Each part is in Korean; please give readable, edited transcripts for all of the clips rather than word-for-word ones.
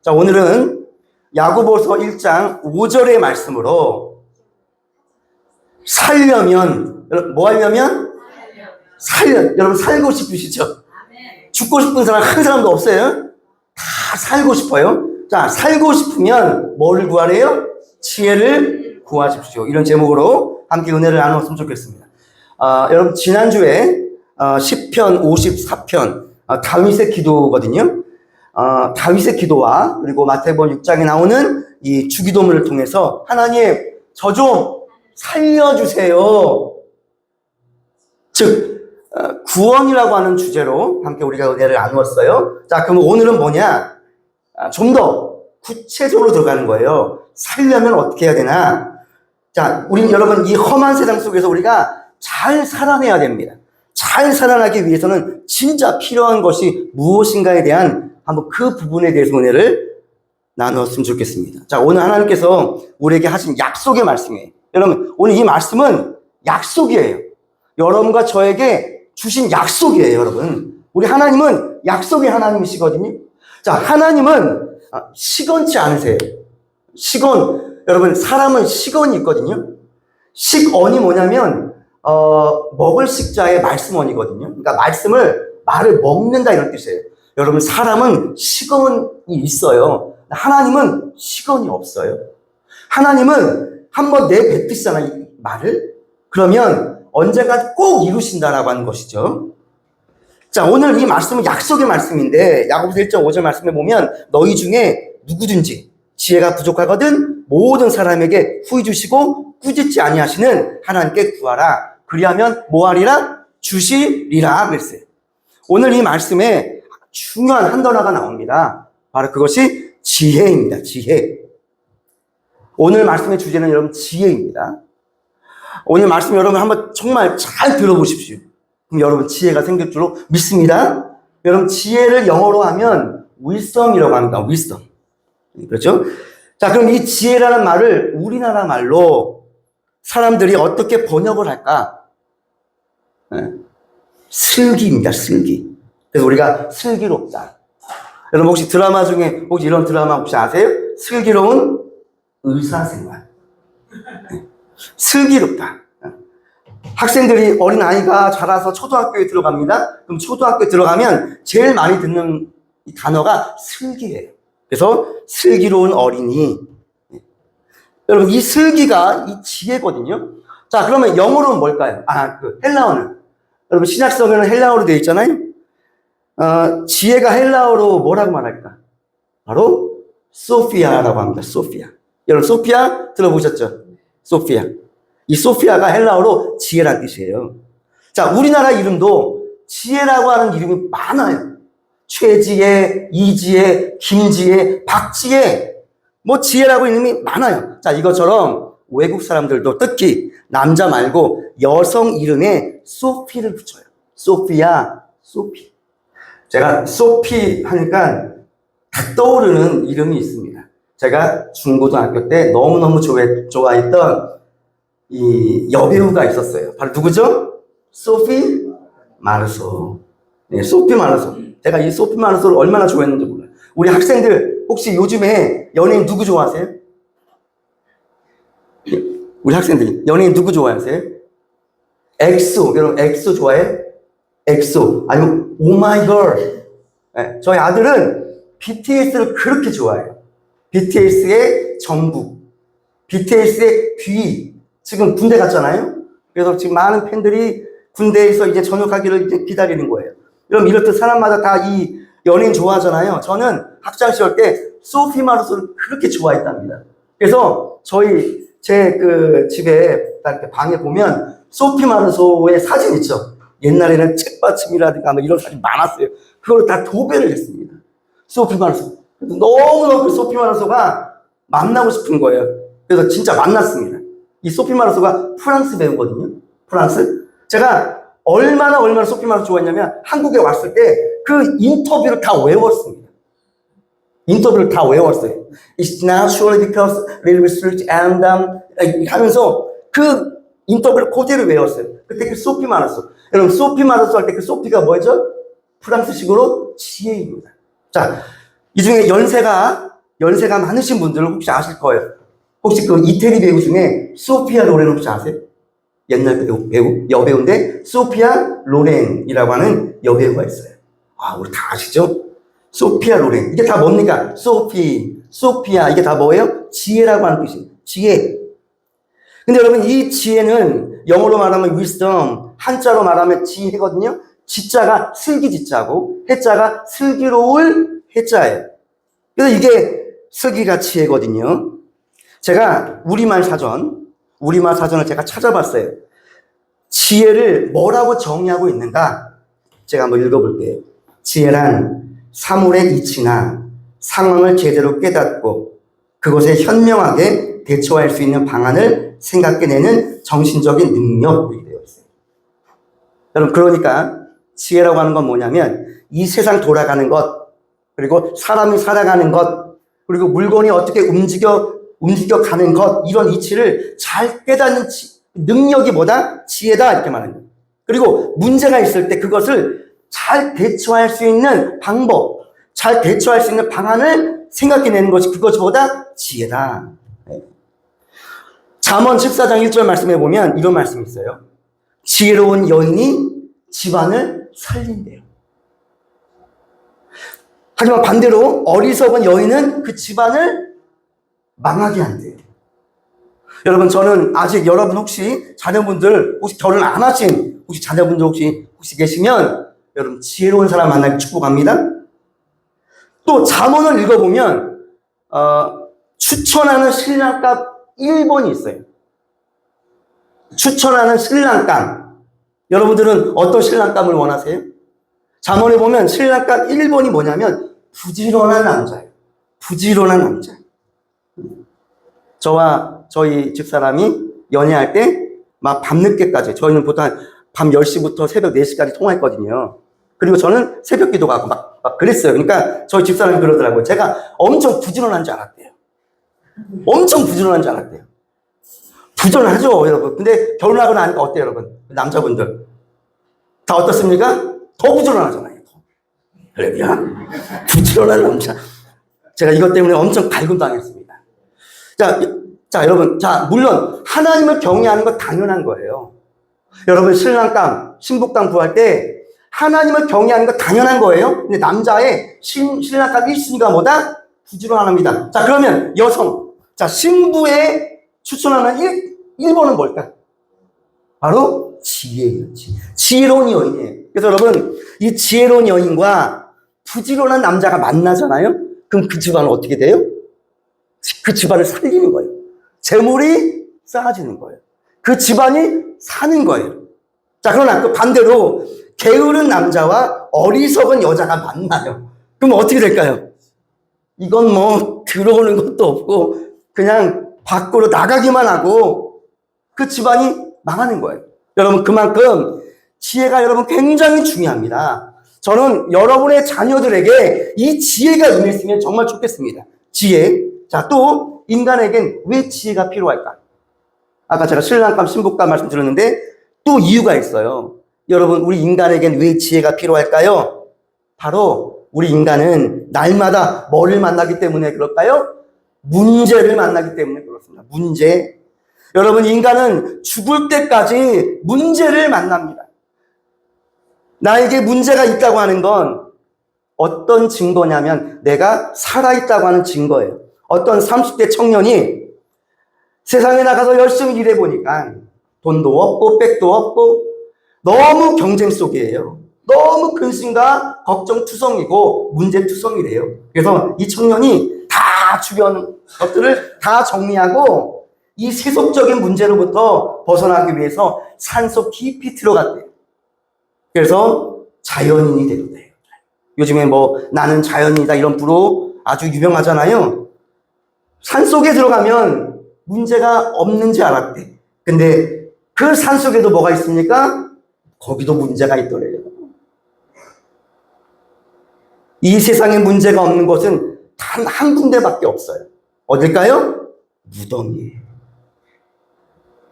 자, 오늘은 야고보서 1장 5절의 말씀으로 살려면, 뭐 하려면? 여러분 살고 싶으시죠? 죽고 싶은 사람 한 사람도 없어요? 다 살고 싶어요? 자, 살고 싶으면 뭐를 구하래요? 지혜를 구하십시오. 이런 제목으로 함께 은혜를 나누었으면 좋겠습니다. 여러분 지난주에 시편 54편 다윗의 기도거든요. 다윗의 기도와 그리고 마태복음 6장에 나오는 이 주기도문을 통해서 하나님 저 좀 살려주세요. 즉 구원이라고 하는 주제로 함께 우리가 은혜를 나누었어요. 자, 그럼 오늘은 뭐냐? 좀 더 구체적으로 들어가는 거예요. 살려면 어떻게 해야 되나? 자, 여러분 이 험한 세상 속에서 우리가 잘 살아내야 됩니다. 잘 살아나기 위해서는 진짜 필요한 것이 무엇인가에 대한 한번 그 부분에 대해서 은혜를 나누었으면 좋겠습니다. 자, 오늘 하나님께서 우리에게 하신 약속의 말씀이에요. 여러분, 오늘 이 말씀은 약속이에요. 여러분과 저에게 주신 약속이에요, 여러분. 우리 하나님은 약속의 하나님이시거든요. 자, 하나님은 시건치 않으세요. 여러분, 사람은 시건이 있거든요. 식언이 뭐냐면, 먹을 식자의 말씀언이거든요. 그러니까 말을 먹는다 이런 뜻이에요. 여러분, 사람은 시건이 있어요. 하나님은 시건이 없어요. 하나님은 한번 내뱉으시잖아요, 이 말을. 그러면 언젠가 꼭 이루신다라고 하는 것이죠. 자, 오늘 이 말씀은 약속의 말씀인데 야고보서 1장 5절 말씀에 보면 너희 중에 누구든지 지혜가 부족하거든 모든 사람에게 후히 주시고 꾸짖지 아니하시는 하나님께 구하라. 그리하면 뭐하리라? 주시리라 그랬어요. 오늘 이 말씀에 중요한 한 단어가 나옵니다. 바로 그것이 지혜입니다. 지혜. 오늘 말씀의 주제는 여러분 지혜입니다. 오늘 말씀 여러분 한번 정말 잘 들어보십시오. 그럼 여러분 지혜가 생길 줄로 믿습니다. 여러분 지혜를 영어로 하면 wisdom이라고 합니다. wisdom. 그렇죠? 자, 그럼 이 지혜라는 말을 우리나라 말로 사람들이 어떻게 번역을 할까? 슬기입니다. 슬기. 그래서 우리가 슬기롭다. 여러분 혹시 드라마 중에 혹시 이런 드라마 혹시 아세요? 슬기로운 의사생활. 슬기롭다. 학생들이 어린아이가 자라서 초등학교에 들어갑니다. 그럼 초등학교에 들어가면 제일 많이 듣는 이 단어가 슬기예요. 그래서 슬기로운 어린이. 여러분 이 슬기가 이 지혜거든요. 자, 그러면 영어로는 뭘까요? 헬라어는. 여러분 신약성에는 헬라어로 되어 있잖아요. 지혜가 헬라어로 뭐라고 말할까? 바로 소피아라고 합니다. 소피아. 여러분 소피아 들어보셨죠? 소피아. 이 소피아가 헬라어로 지혜란 뜻이에요. 자, 우리나라 이름도 지혜라고 하는 이름이 많아요. 최지혜, 이지혜, 김지혜, 박지혜, 뭐 지혜라고 이름이 많아요. 자, 이것처럼 외국 사람들도 특히 남자 말고 여성 이름에 소피를 붙여요. 소피아, 소피. 제가 소피 하니까 딱 떠오르는 이름이 있습니다. 제가 중고등학교 때 너무너무 좋아했던 이 여배우가 있었어요. 바로 누구죠? 소피 마르소. 네, 소피 마르소. 제가 이 소피 마르소를 얼마나 좋아했는지 몰라요. 우리 학생들 혹시 요즘에 연예인 누구 좋아하세요? 우리 학생들이 연예인 누구 좋아하세요? 엑소. 여러분 엑소 좋아해? 엑소. 아니면 오마이걸. 네, 저희 아들은 BTS를 그렇게 좋아해요. BTS의 정국, BTS의 뷔. 지금 군대 갔잖아요. 그래서 지금 많은 팬들이 군대에서 이제 전역하기를 이제 기다리는 거예요. 그럼 이렇듯 사람마다 다 이 연예인 좋아하잖아요. 저는 학창 시절 때 소피 마르소를 그렇게 좋아했답니다. 그래서 제 집에 이렇게 방에 보면 소피 마르소의 사진 있죠. 옛날에는 책받침이라든가 뭐 이런 사진 많았어요. 그걸 다 도배를 했습니다. 소피 마르소. 너무너무 소피 마르소가 만나고 싶은 거예요. 그래서 진짜 만났습니다. 이 소피 마르소가 프랑스 배우거든요. 프랑스. 제가 얼마나 소피 마르소 좋아했냐면 한국에 왔을 때 그 인터뷰를 다 외웠습니다. 인터뷰를 다 외웠어요. It's naturally because we research and 하면서 그 인터뷰를 그대로 외웠어요. 그때 그 소피 마르소. 여러분 소피 마르소 할 때 그 소피가 뭐죠? 프랑스식으로 지혜입니다. 자, 이 중에 연세가 연세가 많으신 분들은 혹시 아실 거예요. 혹시 그 이태리 배우 중에 소피아 로렌 혹시 아세요? 옛날 배우, 여배우인데 소피아 로렌이라고 하는 여배우가 있어요. 아, 우리 다 아시죠? 소피아 로렌. 이게 다 뭡니까? 소피아. 이게 다 뭐예요? 지혜라고 하는 뜻이에요. 지혜. 근데 여러분, 이 지혜는 영어로 말하면 wisdom, 한자로 말하면 지혜거든요. 지자가 슬기지자고, 해자가 슬기로울 해자예요. 그래서 이게 슬기가 지혜거든요. 제가 우리말 사전을 제가 찾아봤어요. 지혜를 뭐라고 정의하고 있는가? 제가 한번 읽어볼게요. 지혜란 사물의 이치나 상황을 제대로 깨닫고 그것에 현명하게 대처할 수 있는 방안을 생각해내는 정신적인 능력이 되어 있어요. 여러분, 그러니까 지혜라고 하는 건 뭐냐면 이 세상 돌아가는 것, 그리고 사람이 살아가는 것, 그리고 물건이 어떻게 움직여가는 것, 이런 이치를 잘 깨닫는 능력이 뭐다? 지혜다, 이렇게 말하는 거예요. 그리고 문제가 있을 때 그것을 잘 대처할 수 있는 방법, 잘 대처할 수 있는 방안을 생각해내는 것이 그것이 뭐다? 지혜다. 잠언 14장 1절 말씀해 보면 이런 말씀이 있어요. 지혜로운 여인이 집안을 살린대요. 하지만 반대로 어리석은 여인은 그 집안을 망하게 한대요. 여러분, 저는 아직 여러분 혹시 자녀분들 혹시 결혼 안 하신 혹시 자녀분들 혹시 계시면 여러분 지혜로운 사람 만나기 축복합니다. 또 잠언을 읽어보면 추천하는 신랑값 1번이 있어요. 추천하는 신랑감. 여러분들은 어떤 신랑감을 원하세요? 잠언에 보면 신랑감 1번이 뭐냐면 부지런한 남자예요. 부지런한 남자. 저와 저희 집사람이 연애할 때 막 밤늦게까지, 저희는 보통 밤 10시부터 새벽 4시까지 통화했거든요. 그리고 저는 새벽 기도 가고 막 그랬어요. 그러니까 저희 집사람이 그러더라고요. 제가 엄청 부지런한 줄 알았대요. 엄청 부지런한 줄 알았대요. 부지런하죠, 여러분. 근데 결혼하고 나니까 어때요, 여러분? 남자분들. 다 어떻습니까? 더 부지런하잖아요. 할렐루야. 부지런한 남자. 제가 이것 때문에 엄청 갈굼당했습니다. 자, 여러분. 자, 물론 하나님을 경외하는 건 당연한 거예요. 여러분, 신랑감, 신부감 구할 때 하나님을 경외하는 건 당연한 거예요. 근데 남자의 신랑감 1순위가 뭐다? 부지런합니다. 자, 그러면 여성. 자, 신부에 추천하는 1번은 뭘까? 바로 지혜예요. 지혜로운 여인이에요. 그래서 여러분, 이 지혜로운 여인과 부지런한 남자가 만나잖아요? 그럼 그 집안은 어떻게 돼요? 그 집안을 살리는 거예요. 재물이 쌓아지는 거예요. 그 집안이 사는 거예요. 자, 그러나 그 반대로 게으른 남자와 어리석은 여자가 만나요. 그럼 어떻게 될까요? 이건 뭐 들어오는 것도 없고 그냥 밖으로 나가기만 하고 그 집안이 망하는 거예요. 여러분, 그만큼 지혜가 여러분 굉장히 중요합니다. 저는 여러분의 자녀들에게 이 지혜가 임했으면 정말 좋겠습니다. 지혜. 자, 또 인간에겐 왜 지혜가 필요할까? 아까 제가 신랑감, 신부감 말씀드렸는데 또 이유가 있어요. 여러분, 우리 인간에겐 왜 지혜가 필요할까요? 바로 우리 인간은 날마다 뭐를 만나기 때문에 그럴까요? 문제를 만나기 때문에 그렇습니다. 문제. 여러분, 인간은 죽을 때까지 문제를 만납니다. 나에게 문제가 있다고 하는 건 어떤 증거냐면 내가 살아있다고 하는 증거예요. 어떤 30대 청년이 세상에 나가서 열심히 일해보니까 돈도 없고 백도 없고 너무 경쟁 속이에요. 너무 근심과 걱정투성이고 문제투성이래요. 그래서 이 청년이 다 주변 것들을 다 정리하고 이 세속적인 문제로부터 벗어나기 위해서 산속 깊이 들어갔대요. 그래서 자연인이 되었대요. 요즘에 뭐 나는 자연인이다 이런 부로 아주 유명하잖아요. 산속에 들어가면 문제가 없는지 알았대. 근데 그 산속에도 뭐가 있습니까? 거기도 문제가 있더래요. 이 세상에 문제가 없는 곳은 단 한 군데밖에 없어요. 어딜까요? 무덤이에요.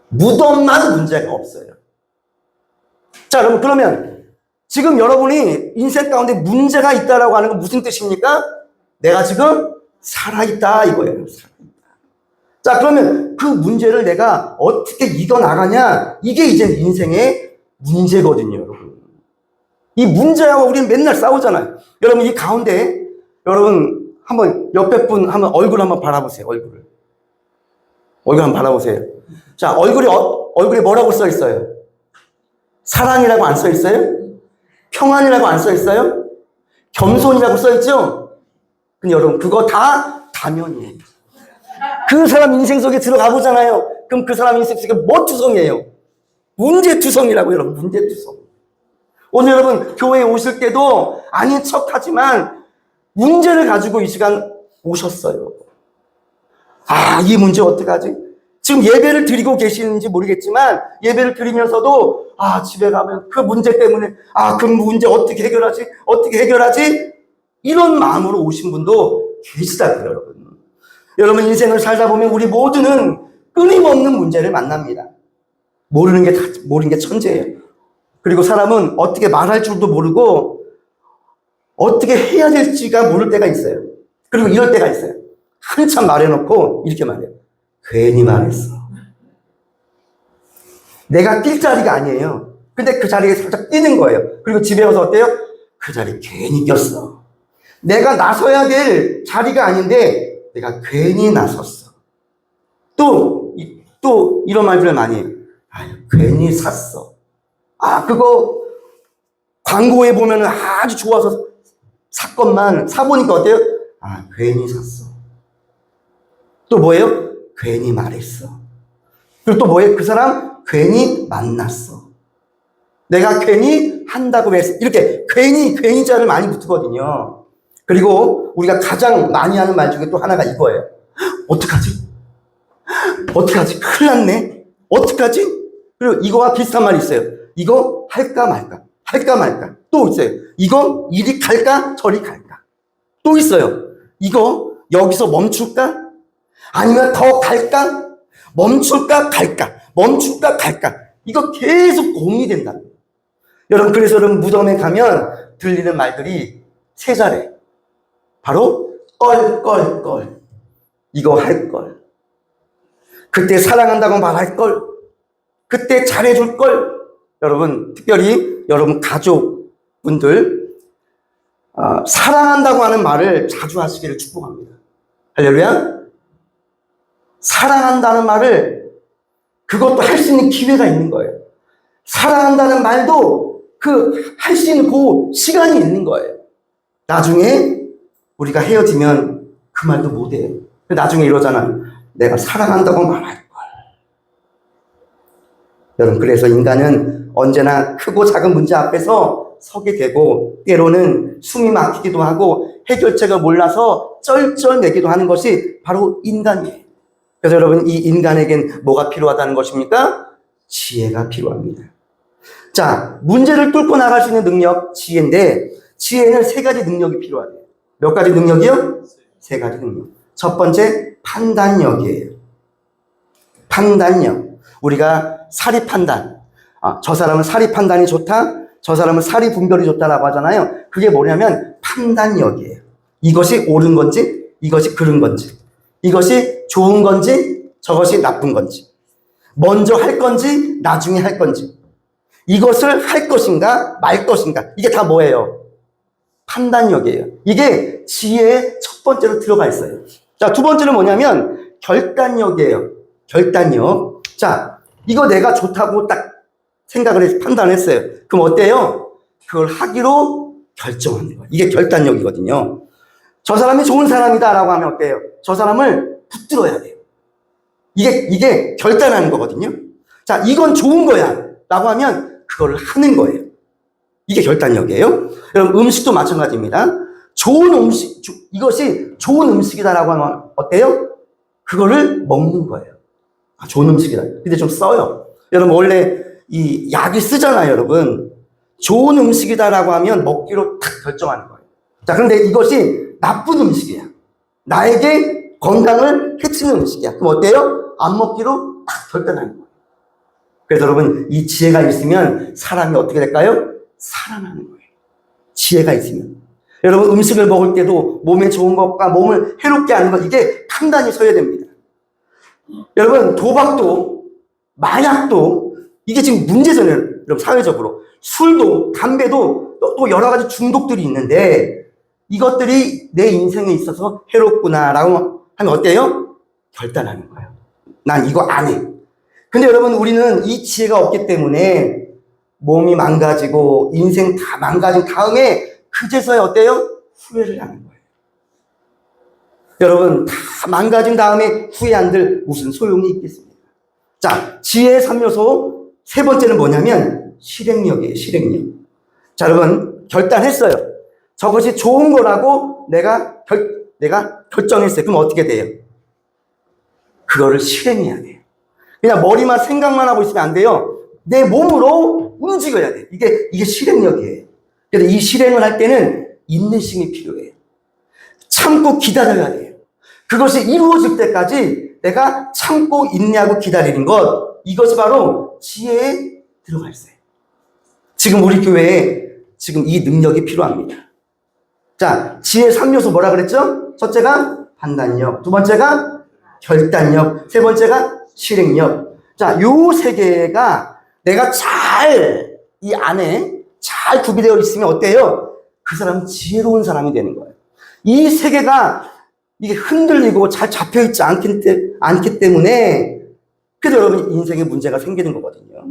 무덤만 문제가 없어요. 자, 여러분, 그러면 지금 여러분이 인생 가운데 문제가 있다라고 하는 건 무슨 뜻입니까? 내가 지금 살아있다 이거예요. 자, 그러면 그 문제를 내가 어떻게 이겨나가냐? 이게 이제 인생의 문제거든요, 여러분. 이 문제하고 우리는 맨날 싸우잖아요. 여러분, 이 가운데, 여러분, 한번 옆에 분 한번 얼굴 한번 바라보세요, 얼굴을. 얼굴 한번 바라보세요. 자, 얼굴에 뭐라고 써 있어요? 사랑이라고 안 써 있어요? 평안이라고 안 써 있어요? 겸손이라고 써 있죠? 근데 여러분, 그거 다 다면이에요. 그 사람 인생 속에 들어가 보잖아요. 그럼 그 사람 인생 속에 뭐 투성이에요? 문제투성이라고 여러분, 문제투성. 오늘 여러분 교회에 오실 때도 아닌 척하지만 문제를 가지고 이 시간 오셨어요. 아, 이 문제 어떡하지? 지금 예배를 드리고 계시는지 모르겠지만 예배를 드리면서도 아, 집에 가면 그 문제 때문에 아, 그 문제 어떻게 해결하지? 어떻게 해결하지? 이런 마음으로 오신 분도 계시다고요, 여러분. 여러분 인생을 살다 보면 우리 모두는 끊임없는 문제를 만납니다. 모르는 게 천재예요. 그리고 사람은 어떻게 말할 줄도 모르고 어떻게 해야 될지가 모를 때가 있어요. 그리고 이럴 때가 있어요. 한참 말해놓고 이렇게 말해요. 괜히 말했어. 내가 뛸 자리가 아니에요. 근데 그 자리에 살짝 뛰는 거예요. 그리고 집에 와서 어때요? 그 자리에 괜히 꼈어. 내가 나서야 될 자리가 아닌데 내가 괜히 나섰어. 또 이런 말들을 많이 해요. 아유, 괜히 샀어. 아, 그거 광고에 보면 아주 좋아서 샀건만 사보니까 어때요? 아, 괜히 샀어. 또 뭐예요? 괜히 말했어. 그리고 또 뭐예요? 그 사람 괜히 만났어. 내가 괜히 한다고 했어. 이렇게 괜히 자를 많이 붙거든요. 그리고 우리가 가장 많이 하는 말 중에 또 하나가 이거예요. 어떡하지? 어떡하지? 큰일 났네. 어떡하지? 그리고 이거와 비슷한 말이 있어요. 이거 할까 말까? 할까 말까? 또 있어요. 이거 이리 갈까? 저리 갈까? 또 있어요. 이거 여기서 멈출까? 아니면 더 갈까? 멈출까? 갈까? 멈출까? 갈까? 이거 계속 고민이 된다. 여러분, 그래서 여러분 무덤에 가면 들리는 말들이 세 자리. 바로 껄. 이거 할 걸. 그때 사랑한다고 말할 걸. 그때 잘해줄 걸. 여러분, 특별히 여러분 가족분들 사랑한다고 하는 말을 자주 하시기를 축복합니다. 할렐루야. 사랑한다는 말을 그것도 할 수 있는 기회가 있는 거예요. 사랑한다는 말도 그 할 수 있는 그 시간이 있는 거예요. 나중에 우리가 헤어지면 그 말도 못해요. 나중에 이러잖아. 내가 사랑한다고 말할 걸. 여러분, 그래서 인간은 언제나 크고 작은 문제 앞에서 서게 되고 때로는 숨이 막히기도 하고 해결책을 몰라서 쩔쩔매기도 하는 것이 바로 인간이에요. 그래서 여러분, 이 인간에겐 뭐가 필요하다는 것입니까? 지혜가 필요합니다. 자, 문제를 뚫고 나갈 수 있는 능력, 지혜인데 지혜는 세 가지 능력이 필요하대요. 몇 가지 능력이요? 세 가지 능력. 첫 번째, 판단력이에요. 판단력. 우리가 사리 판단. 저 사람은 사리 판단이 좋다. 저 사람은 사리 분별이 좋다라고 하잖아요. 그게 뭐냐면 판단력이에요. 이것이 옳은 건지, 이것이 그른 건지, 이것이 좋은 건지, 저것이 나쁜 건지, 먼저 할 건지, 나중에 할 건지, 이것을 할 것인가, 말 것인가. 이게 다 뭐예요? 판단력이에요. 이게 지혜의 첫 번째로 들어가 있어요. 자, 두 번째는 뭐냐면 결단력이에요. 결단력. 자, 이거 내가 좋다고 딱 생각을 해서 판단했어요. 그럼 어때요? 그걸 하기로 결정하는 거예요. 이게 결단력이거든요. 저 사람이 좋은 사람이다라고 하면 어때요? 저 사람을 붙들어야 돼요. 이게 결단하는 거거든요. 자, 이건 좋은 거야 라고 하면 그걸 하는 거예요. 이게 결단력이에요. 여러분, 음식도 마찬가지입니다. 좋은 음식, 이것이 좋은 음식이다라고 하면 어때요? 그거를 먹는 거예요. 좋은 음식이다. 근데 좀 써요. 여러분, 원래 이 약이 쓰잖아요, 여러분. 좋은 음식이다라고 하면 먹기로 딱 결정하는 거예요. 자, 그런데 이것이 나쁜 음식이야. 나에게 건강을 해치는 음식이야. 그럼 어때요? 안 먹기로 딱 결단하는 거예요. 그래서 여러분, 이 지혜가 있으면 사람이 어떻게 될까요? 살아나는 거예요. 지혜가 있으면. 여러분 음식을 먹을 때도 몸에 좋은 것과 몸을 해롭게 하는 것 이게 판단이 서야 됩니다. 여러분 도박도 마약도 이게 지금 문제잖아요. 여러분 사회적으로 술도 담배도 또 여러 가지 중독들이 있는데 이것들이 내 인생에 있어서 해롭구나라고 하면 어때요? 결단하는 거예요. 난 이거 안 해. 근데 여러분 우리는 이 지혜가 없기 때문에 몸이 망가지고 인생 다 망가진 다음에 그제서야 어때요? 후회를 하는 거예요. 여러분 다 망가진 다음에 후회한들 무슨 소용이 있겠습니까? 자, 지혜의 3요소 세 번째는 뭐냐면 실행력이에요. 실행력. 자, 여러분 결단했어요. 저것이 좋은 거라고 내가 결정했어요. 그럼 어떻게 돼요? 그거를 실행해야 돼요. 그냥 머리만 생각만 하고 있으면 안 돼요. 내 몸으로 움직여야 돼요. 이게 실행력이에요. 그래서 이 실행을 할 때는 인내심이 필요해요. 참고 기다려야 돼요. 그것이 이루어질 때까지 내가 참고 인내하고 기다리는 것, 이것이 바로 지혜에 들어가 있어요. 지금 우리 교회에 지금 이 능력이 필요합니다. 자, 지혜 3요소 뭐라 그랬죠? 첫째가 판단력, 두 번째가 결단력, 세 번째가 실행력. 자, 요 세 개가 내가 잘 이 안에 잘 구비되어 있으면 어때요? 그 사람은 지혜로운 사람이 되는 거예요. 이 세 개가 이게 흔들리고 잘 잡혀있지 않기 때문에 그래도 여러분 인생에 문제가 생기는 거거든요.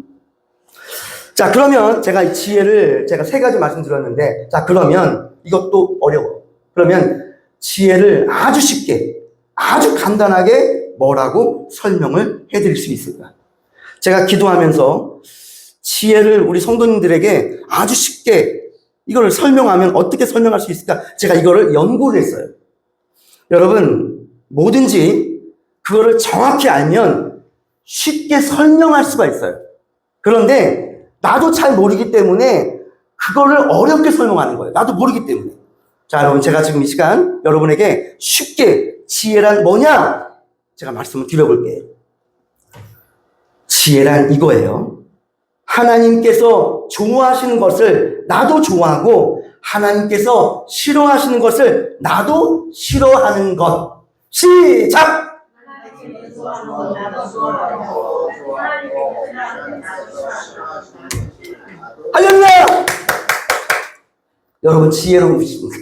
자, 그러면 제가 이 지혜를 제가 세 가지 말씀드렸는데, 자, 그러면 이것도 어려워. 그러면 지혜를 아주 쉽게, 아주 간단하게 뭐라고 설명을 해드릴 수 있을까? 제가 기도하면서 지혜를 우리 성도님들에게 아주 쉽게 이걸 설명하면 어떻게 설명할 수 있을까? 제가 이거를 연구를 했어요. 여러분, 뭐든지 그거를 정확히 알면 쉽게 설명할 수가 있어요. 그런데 나도 잘 모르기 때문에 그거를 어렵게 설명하는 거예요. 나도 모르기 때문에. 자, 여러분, 제가 지금 이 시간 여러분에게 쉽게 지혜란 뭐냐? 제가 말씀을 드려볼게요. 지혜란 이거예요. 하나님께서 좋아하시는 것을 나도 좋아하고 하나님께서 싫어하시는 것을 나도 싫어하는 것. 시작! 할렐루야! 여러분 지혜로우십니다.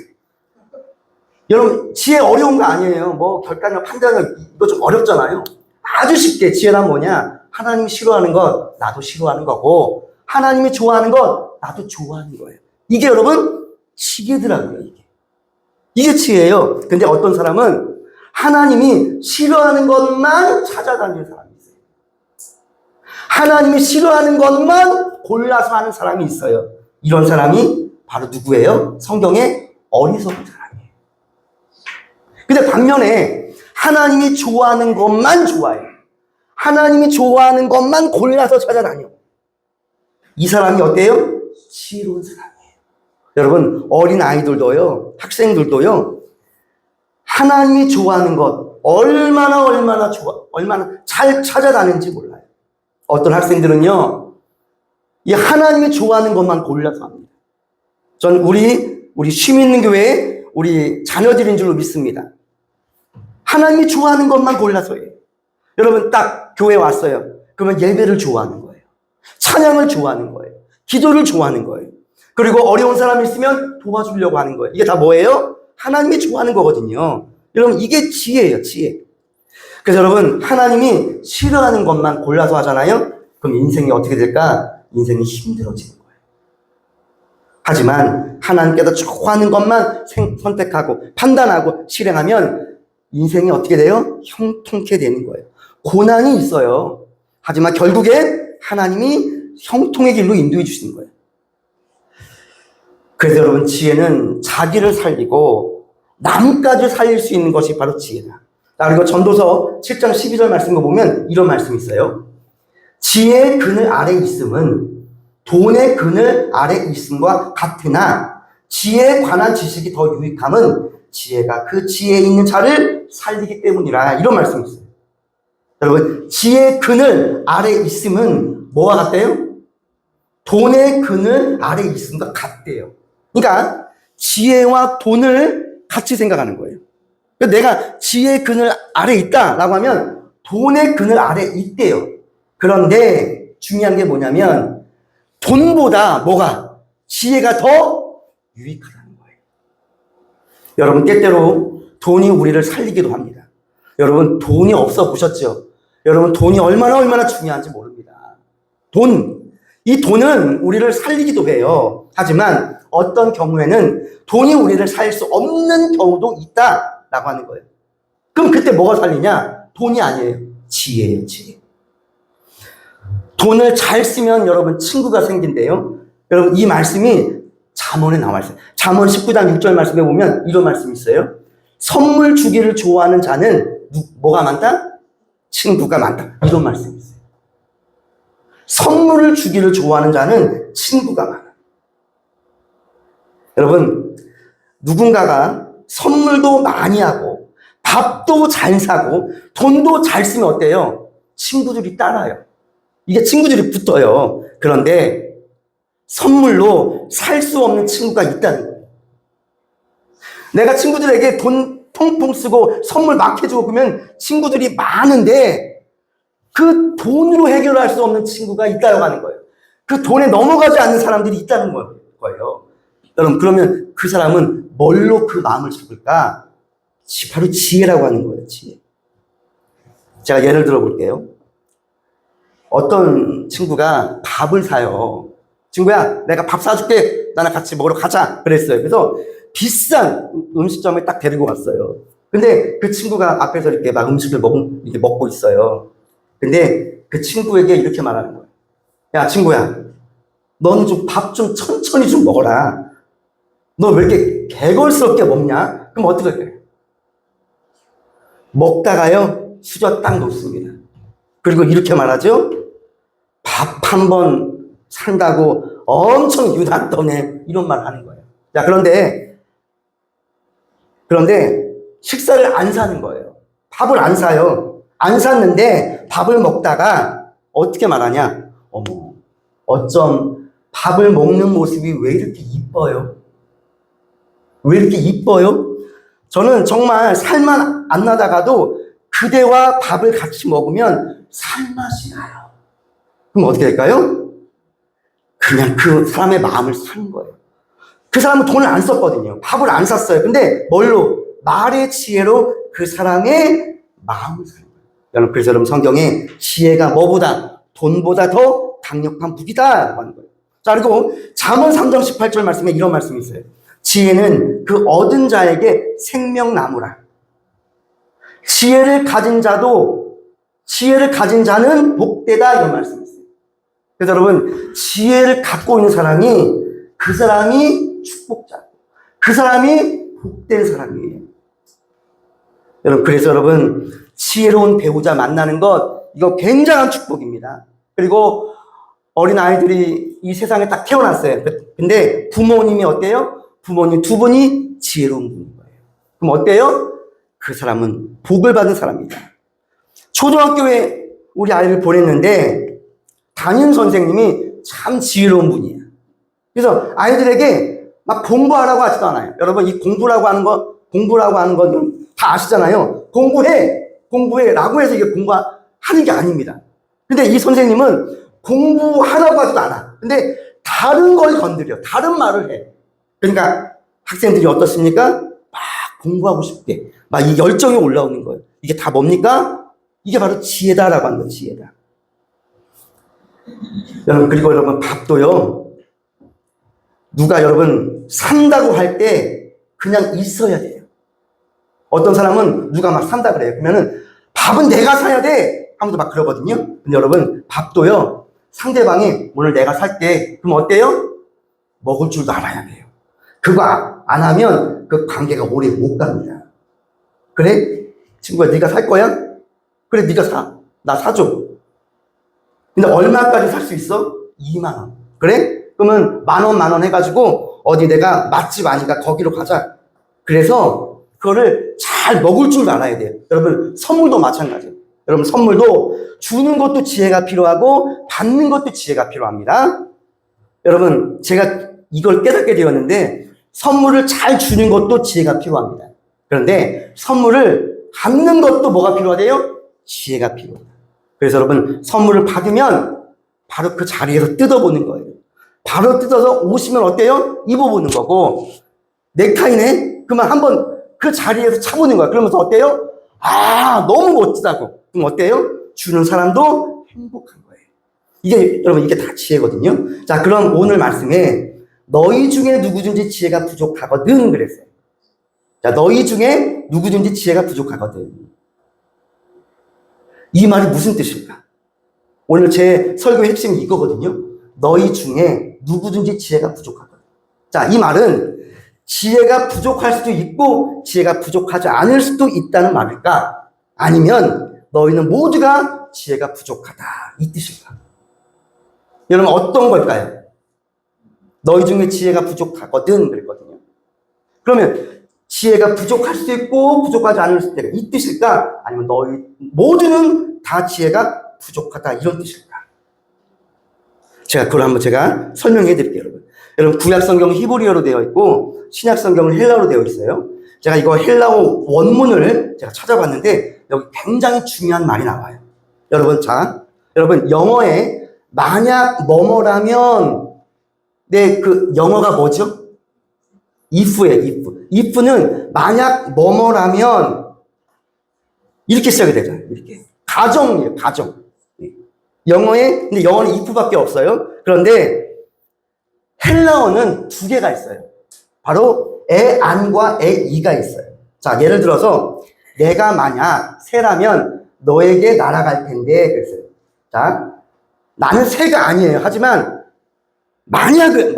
여러분 지혜 어려운 거 아니에요. 뭐 결단력, 판단력 이거 좀 어렵잖아요. 아주 쉽게 지혜란 뭐냐? 하나님이 싫어하는 것 나도 싫어하는 거고 하나님이 좋아하는 것 나도 좋아하는 거예요. 이게 여러분 지혜더라고요. 이게 지혜예요. 근데 어떤 사람은 하나님이 싫어하는 것만 찾아다니는 사람이 있어요. 하나님이 싫어하는 것만 골라서 하는 사람이 있어요. 이런 사람이 바로 누구예요? 성경에 어리석은 사람이에요. 근데 반면에 하나님이 좋아하는 것만 좋아해요. 하나님이 좋아하는 것만 골라서 찾아다녀. 이 사람이 어때요? 지혜로운 사람이에요. 여러분 어린 아이들도요, 학생들도요, 하나님이 좋아하는 것 얼마나 잘 찾아다니는지 몰라요. 어떤 학생들은요, 이 하나님이 좋아하는 것만 골라서 합니다. 전 우리 쉼 있는 교회에 우리 자녀들인 줄로 믿습니다. 하나님이 좋아하는 것만 골라서 해요. 여러분 딱 교회에 왔어요. 그러면 예배를 좋아하는 거예요. 찬양을 좋아하는 거예요. 기도를 좋아하는 거예요. 그리고 어려운 사람이 있으면 도와주려고 하는 거예요. 이게 다 뭐예요? 하나님이 좋아하는 거거든요. 여러분 이게 지혜예요, 지혜. 그래서 여러분 하나님이 싫어하는 것만 골라서 하잖아요. 그럼 인생이 어떻게 될까? 인생이 힘들어지는 거예요. 하지만 하나님께서 좋아하는 것만 선택하고 판단하고 실행하면 인생이 어떻게 돼요? 형통케 되는 거예요. 고난이 있어요. 하지만 결국에 하나님이 형통의 길로 인도해 주시는 거예요. 그래서 여러분 지혜는 자기를 살리고 남까지 살릴 수 있는 것이 바로 지혜다. 그리고 전도서 7장 12절 말씀을 보면 이런 말씀이 있어요. 지혜의 그늘 아래 있음은 돈의 그늘 아래 있음과 같으나 지혜에 관한 지식이 더 유익함은 지혜가 그 지혜에 있는 자를 살리기 때문이라. 이런 말씀이 있어요. 여러분 지혜의 그늘 아래 있음은 뭐와 같대요? 돈의 그늘 아래 있음과 같대요. 그러니까 지혜와 돈을 같이 생각하는 거예요. 내가 지혜의 그늘 아래 있다라고 하면 돈의 그늘 아래 있대요. 그런데 중요한 게 뭐냐면 돈보다 뭐가? 지혜가 더 유익하다는 거예요. 여러분, 때때로 돈이 우리를 살리기도 합니다. 여러분, 돈이 없어 보셨죠? 여러분, 돈이 얼마나 중요한지 모릅니다. 이 돈은 우리를 살리기도 해요. 하지만 어떤 경우에는 돈이 우리를 살릴 수 없는 경우도 있다라고 하는 거예요. 그럼 그때 뭐가 살리냐? 돈이 아니에요. 지혜예요, 지혜. 돈을 잘 쓰면 여러분 친구가 생긴대요. 여러분, 이 말씀이 잠언에 나와 있어요. 잠언 19장 6절 말씀에 보면 이런 말씀이 있어요. 선물 주기를 좋아하는 자는 뭐가 많다? 친구가 많다. 이런 말씀이 있어요. 선물을 주기를 좋아하는 자는 친구가 많아. 여러분, 누군가가 선물도 많이 하고 밥도 잘 사고 돈도 잘 쓰면 어때요? 친구들이 따라요. 이게 친구들이 붙어요. 그런데 선물로 살 수 없는 친구가 있다는 거예요. 내가 친구들에게 돈 통통 쓰고 선물 막 해주고 그러면 친구들이 많은데 그 돈으로 해결할 수 없는 친구가 있다고 하는 거예요. 그 돈에 넘어가지 않는 사람들이 있다는 거예요. 여러분, 그러면 그 사람은 뭘로 그 마음을 잡을까? 바로 지혜라고 하는 거예요, 지혜. 제가 예를 들어 볼게요. 어떤 친구가 밥을 사요. 친구야, 내가 밥 사줄게. 나랑 같이 먹으러 가자. 그랬어요. 그래서 비싼 음식점에 딱 데리고 갔어요. 근데 그 친구가 앞에서 이렇게 막 음식을 이렇게 먹고 있어요. 근데 그 친구에게 이렇게 말하는 거예요. 야, 친구야, 너는 좀 밥 좀 천천히 좀 먹어라. 너 왜 이렇게 개걸스럽게 먹냐? 그럼 어떻게 할까요? 먹다가요, 수저 딱 놓습니다. 그리고 이렇게 말하죠. 밥 한 번 산다고 엄청 유난 떠네. 이런 말 하는 거예요. 자, 그런데 식사를 안 사는 거예요. 밥을 안 사요. 안 샀는데 밥을 먹다가 어떻게 말하냐? 어머, 어쩜 밥을 먹는 모습이 왜 이렇게 이뻐요? 왜 이렇게 이뻐요? 저는 정말 살만 안 나다가도 그대와 밥을 같이 먹으면 살맛이 나요. 그럼 어떻게 될까요? 그냥 그 사람의 마음을 사는 거예요. 그 사람은 돈을 안 썼거든요. 밥을 안 샀어요. 근데 뭘로? 말의 지혜로 그 사람의 마음을 사는 거예요. 여러분, 그래서 여러분 성경에 지혜가 뭐보다? 돈보다 더 강력한 무기다라고 하는 거예요. 자, 그리고 잠언 3장 18절 말씀에 이런 말씀이 있어요. 지혜는 그 얻은 자에게 생명나무라. 지혜를 가진 자는 복되다, 이런 말씀이 있어요. 그래서 여러분, 지혜를 갖고 있는 사람이 그 사람이 축복자, 그 사람이 복된 사람이에요. 여러분, 그래서 여러분, 지혜로운 배우자 만나는 것, 이거 굉장한 축복입니다. 그리고 어린 아이들이 이 세상에 딱 태어났어요. 근데 부모님이 어때요? 부모님 두 분이 지혜로운 분인 거예요. 그럼 어때요? 그 사람은 복을 받은 사람입니다. 초등학교에 우리 아이를 보냈는데 담임 선생님이 참 지혜로운 분이에요. 그래서 아이들에게 막 공부하라고 하지도 않아요. 여러분, 이 공부라고 하는 건 다 아시잖아요. 공부해 라고 해서 이게 공부하는 게 아닙니다. 근데 이 선생님은 공부하라고 하지도 않아. 근데 다른 걸 건드려. 다른 말을 해. 그러니까 학생들이 어떻습니까? 막 공부하고 싶게 막 이 열정이 올라오는 거예요. 이게 다 뭡니까? 이게 바로 지혜다라고 하는 거예요. 지혜다. 여러분, 그리고 여러분, 밥도요, 누가 여러분 산다고 할 때 그냥 있어야 돼요. 어떤 사람은 누가 막 산다 그래요. 그러면은 밥은 내가 사야 돼 하면서 막 그러거든요. 근데 여러분, 밥도요, 상대방이 오늘 내가 살게, 그럼 어때요? 먹을 줄도 알아야 돼요. 그거 안 하면 그 관계가 오래 못 갑니다. 그래? 친구야, 네가 살 거야? 그래, 네가 사. 나 사줘. 근데 얼마까지 살 수 있어? 2만 원. 그래? 그러면 만 원 해가지고 어디 내가 맛집 아니까 거기로 가자. 그래서 그거를 잘 먹을 줄 알아야 돼요. 여러분, 선물도 마찬가지예요. 여러분, 선물도 주는 것도 지혜가 필요하고 받는 것도 지혜가 필요합니다. 여러분, 제가 이걸 깨닫게 되었는데 선물을 잘 주는 것도 지혜가 필요합니다. 그런데 선물을 받는 것도 뭐가 필요하대요? 지혜가 필요해요. 그래서 여러분, 선물을 받으면 바로 그 자리에서 뜯어보는 거예요. 바로 뜯어서 오시면 어때요? 입어보는 거고, 넥타이네? 그러면 한번 그 자리에서 차보는 거야. 그러면서 어때요? 아, 너무 멋지다고. 그럼 어때요? 주는 사람도 행복한 거예요. 이게, 여러분, 이게 다 지혜거든요. 자, 그럼 오늘 말씀에 너희 중에 누구든지 지혜가 부족하거든 그랬어요. 자, 너희 중에 누구든지 지혜가 부족하거든. 이 말이 무슨 뜻일까? 오늘 제 설교의 핵심이 이거거든요. 너희 중에 누구든지 지혜가 부족하거든. 자, 이 말은 지혜가 부족할 수도 있고 지혜가 부족하지 않을 수도 있다는 말일까? 아니면 너희는 모두가 지혜가 부족하다 이 뜻일까? 여러분 어떤 걸까요? 너희 중에 지혜가 부족하거든 그랬거든요. 그러면 지혜가 부족할 수도 있고 부족하지 않을 수도 있다 이 뜻일까? 아니면 너희 모두는 다 지혜가 부족하다 이런 뜻일까? 제가 그걸 한번 제가 설명해 드릴게요, 여러분. 여러분 구약 성경은 히브리어로 되어 있고 신약 성경은 헬라어로 되어 있어요. 제가 이거 헬라어 원문을 제가 찾아봤는데 여기 굉장히 중요한 말이 나와요. 여러분 자, 여러분 영어에 만약 뭐뭐라면 그 영어가 뭐죠? if예요, if. if는 만약 뭐뭐라면 이렇게 시작이 되잖아요. 이렇게 가정이에요, 가정. 영어에 근데 영어는 if밖에 없어요. 그런데 헬라어는 두 개가 있어요. 바로 안과 이가 있어요. 자, 예를 들어서 내가 만약 새라면 너에게 날아갈 텐데 그랬어요. 자, 나는 새가 아니에요. 하지만 만약에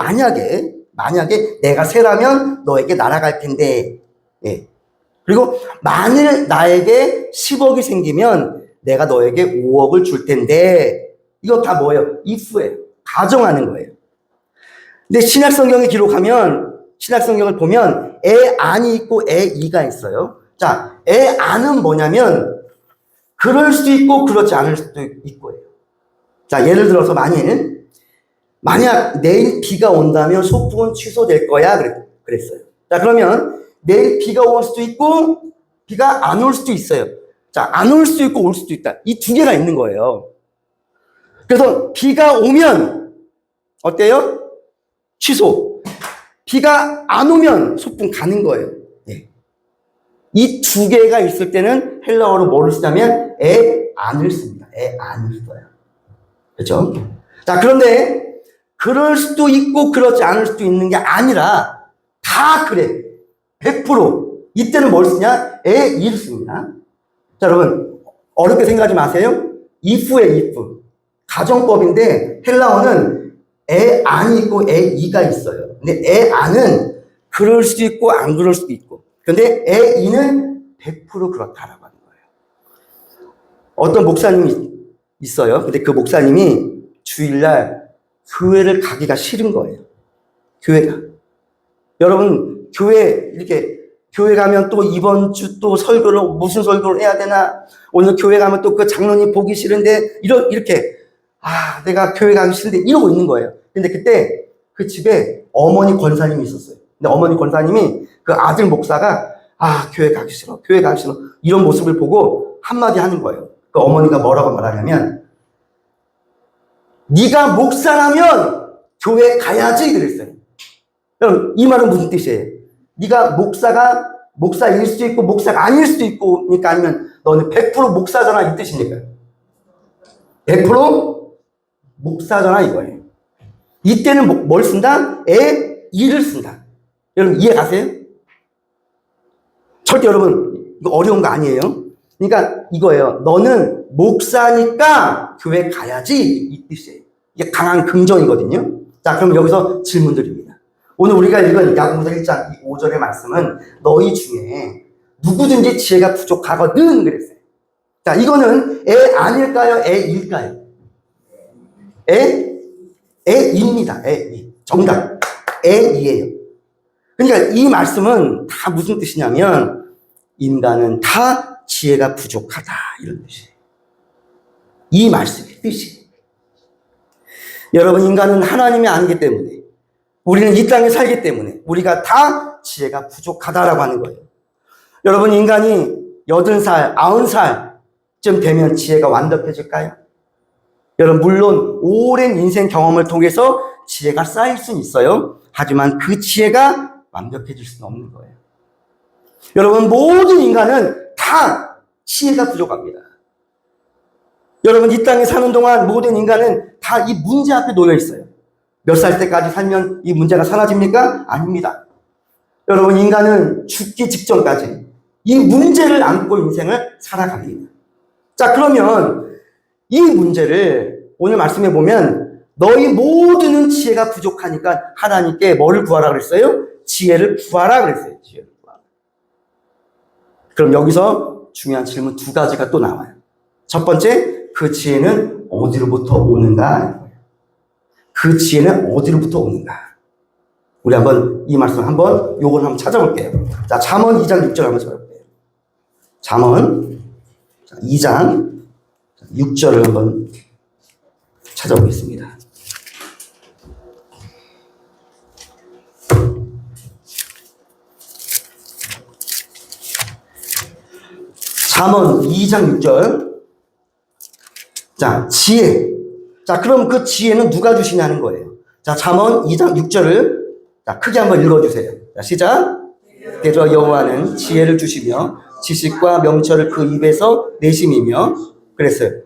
내가 새라면 너에게 날아갈 텐데. 예. 그리고 만일 나에게 10억이 생기면 내가 너에게 5억을 줄 텐데. 이거 다 뭐예요? if예요. 가정하는 거예요. 근데 신약 성경에 기록하면 신약 성경을 보면 안이 있고 이가 있어요. 자, 안은 뭐냐면 그럴 수도 있고 그렇지 않을 수도 있고예요. 자, 예를 들어서 만약 내일 비가 온다면 소풍은 취소될 거야 그랬어요. 자, 그러면 내일 비가 올 수도 있고 비가 안 올 수도 있어요. 자, 안 올 수도 있고 올 수도 있다. 이 두 개가 있는 거예요. 그래서 비가 오면 어때요? 취소. 비가 안 오면 소풍 가는 거예요. 예. 이 두 개가 있을 때는 헬라어로 뭐를 쓰냐면 안을 씁니다. 안을 써요. 그렇죠? 자, 그런데 그럴 수도 있고 그렇지 않을 수도 있는 게 아니라 다 그래. 100%. 이때는 뭘 쓰냐? 이를 씁니다. 자, 여러분 어렵게 생각하지 마세요. if예요, if. 가정법인데 헬라어는 안이 있고 이가 있어요. 근데 안은 그럴 수도 있고 안 그럴 수도 있고. 근데 이는 100% 그렇다라고 하는 거예요. 어떤 목사님이 있어요. 근데 그 목사님이 주일날 교회를 가기가 싫은 거예요. 교회가. 여러분 교회 가면 또 이번 주 또 설교를 무슨 설교를 해야 되나? 오늘 교회 가면 또 그 장로님 보기 싫은데 이렇게 내가 교회 가기 싫은데 이러고 있는 거예요. 근데 그때 그 집에 어머니 권사님이 있었어요. 근데 어머니 권사님이 그 아들 목사가 교회 가기 싫어. 이런 모습을 보고 한마디 하는 거예요. 그 어머니가 뭐라고 말하냐면 네가 목사라면 교회 가야지 그랬어요. 여러분 이 말은 무슨 뜻이에요? 네가 목사일 수도 있고 목사가 아닐 수도 있고 그러니까 아니면 너는 100% 목사잖아 이 뜻입니까? 100% 목사잖아 이거예요. 이때는 뭘 쓴다? 이를 쓴다. 여러분 이해 가세요? 절대 여러분 이거 어려운 거 아니에요. 그러니까 이거예요. 너는 목사니까 교회 가야지 이 뜻이에요. 이게 강한 긍정이거든요. 자, 그럼 여기서 질문 드립니다. 오늘 우리가 읽은 야고보서 1장 5절의 말씀은 너희 중에 누구든지 지혜가 부족하거든 그랬어요. 자, 이거는 아닐까요? 일까요? 입니다. 정답. 이예요. 그러니까 이 말씀은 다 무슨 뜻이냐면 인간은 다 지혜가 부족하다 이런 뜻이에요. 이 말씀의 뜻이. 여러분 인간은 하나님이 아니기 때문에 우리는 이 땅에 살기 때문에 우리가 다 지혜가 부족하다라고 하는 거예요. 여러분, 인간이 80살, 90살쯤 되면 지혜가 완벽해질까요? 여러분, 물론 오랜 인생 경험을 통해서 지혜가 쌓일 수는 있어요. 하지만 그 지혜가 완벽해질 수는 없는 거예요. 여러분, 모든 인간은 다 지혜가 부족합니다. 여러분, 이 땅에 사는 동안 모든 인간은 다 이 문제 앞에 놓여 있어요. 몇 살 때까지 살면 이 문제가 사라집니까? 아닙니다. 여러분, 인간은 죽기 직전까지 이 문제를 안고 인생을 살아갑니다. 자, 그러면 이 문제를 오늘 말씀해 보면 너희 모두는 지혜가 부족하니까 하나님께 뭐를 구하라 그랬어요? 지혜를 구하라 그랬어요. 지혜를 구하라. 그럼 여기서 중요한 질문 두 가지가 또 나와요. 첫 번째, 그 지혜는 어디로부터 오는가? 그 지혜는 어디로부터 오는가? 우리 한번 이 말씀 한번 요걸 한번 찾아볼게요. 자, 잠언 2장 6절 한번 찾아볼게요. 잠언 2장 6절을 한번 찾아보겠습니다. 잠언 2장 6절. 자, 지혜. 자, 그럼 그 지혜는 누가 주시냐는 거예요. 자, 잠언 2장 6절을 자, 크게 한번 읽어주세요. 자, 시작. 대저 여호와는 지혜를 주시며 지식과 명철을 그 입에서 내심이며 그랬어요.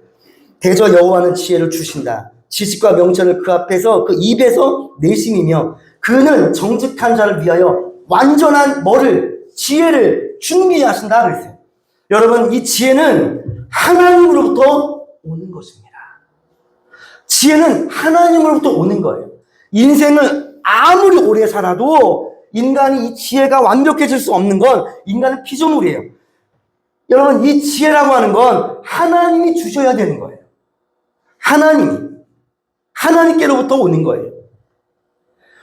대저 여호와는 지혜를 주신다. 지식과 명철을 그 앞에서 그 입에서 내심이며 그는 정직한 자를 위하여 완전한 뭐를 지혜를 준비하신다 그랬어요. 여러분, 이 지혜는 하나님으로부터 오는 것입니다. 지혜는 하나님으로부터 오는 거예요. 인생을 아무리 오래 살아도 인간이 이 지혜가 완벽해질 수 없는 건 인간은 피조물이에요. 여러분, 이 지혜라고 하는 건 하나님이 주셔야 되는 거예요. 하나님께로부터 오는 거예요.